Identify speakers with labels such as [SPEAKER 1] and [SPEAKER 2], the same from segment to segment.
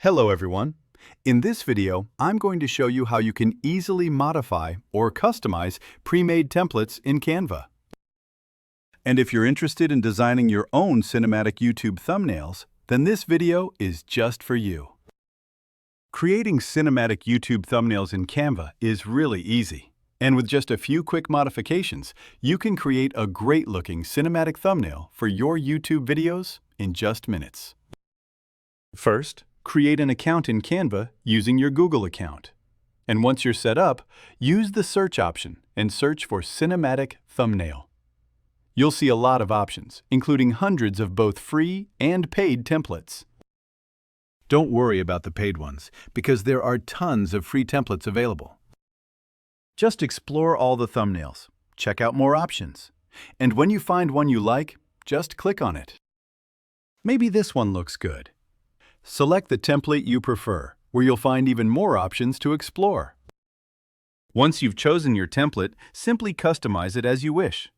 [SPEAKER 1] Hello everyone. In this video, I'm going to show you how you can easily modify or customize pre-made templates in Canva. And if you're interested in designing your own cinematic YouTube thumbnails, then this video is just for you. Creating cinematic YouTube thumbnails in Canva is really easy. And with just a few quick modifications, you can create a great-looking cinematic thumbnail for your YouTube videos in just minutes. First, create an account in Canva using your Google account. And once you're set up, use the search option and search for Cinematic Thumbnail. You'll see a lot of options, including hundreds of both free and paid templates. Don't worry about the paid ones, because there are tons of free templates available. Just explore all the thumbnails, check out more options, and when you find one you like, just click on it. Maybe this one looks good. Select the template you prefer, where you'll find even more options to explore. Once you've chosen your template, simply customize it as you wish.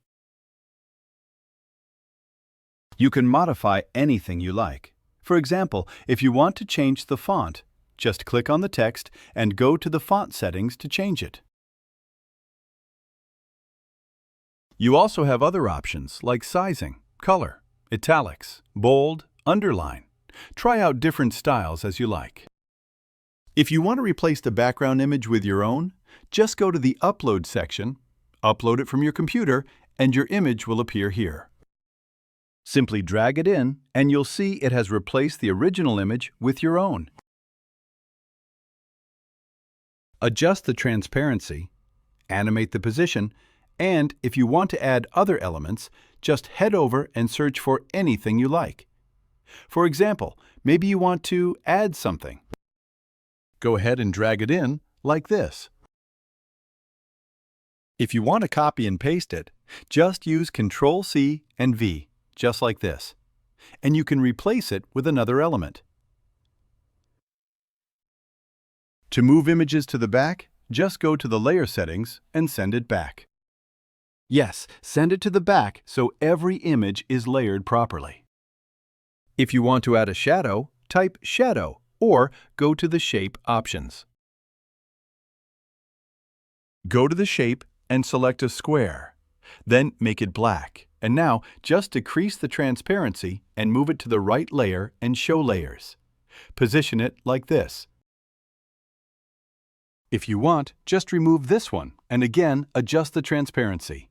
[SPEAKER 1] You can modify anything you like. For example, if you want to change the font, just click on the text and go to the font settings to change it. You also have other options like sizing, color, italics, bold, underline. Try out different styles as you like. If you want to replace the background image with your own, just go to the Upload section, upload it from your computer, and your image will appear here. Simply drag it in, and you'll see it has replaced the original image with your own. Adjust the transparency, animate the position, and if you want to add other elements, just head over and search for anything you like. For example, maybe you want to add something. Go ahead and drag it in like this. If you want to copy and paste it, just use Ctrl-C and V, just like this, and you can replace it with another element. To move images to the back, just go to the layer settings and send it back. Yes, send it to the back so every image is layered properly. If you want to add a shadow, type Shadow or go to the Shape options. Go to the Shape and select a square. Then make it black. And now just decrease the transparency and move it to the right layer and Show Layers. Position it like this. If you want, just remove this one and again adjust the transparency.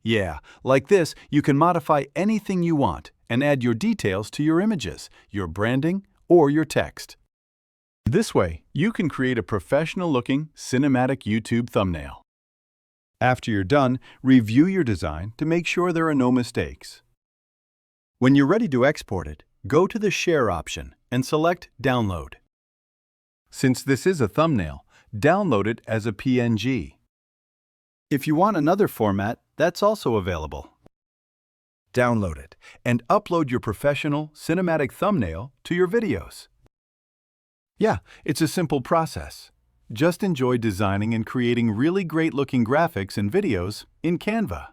[SPEAKER 1] Yeah, like this, you can modify anything you want and add your details to your images, your branding, or your text. This way, you can create a professional-looking cinematic YouTube thumbnail. After you're done, review your design to make sure there are no mistakes. When you're ready to export it, go to the Share option and select Download. Since this is a thumbnail, download it as a PNG. If you want another format, that's also available. Download it and upload your professional cinematic thumbnail to your videos. Yeah, it's a simple process. Just enjoy designing and creating really great-looking graphics and videos in Canva.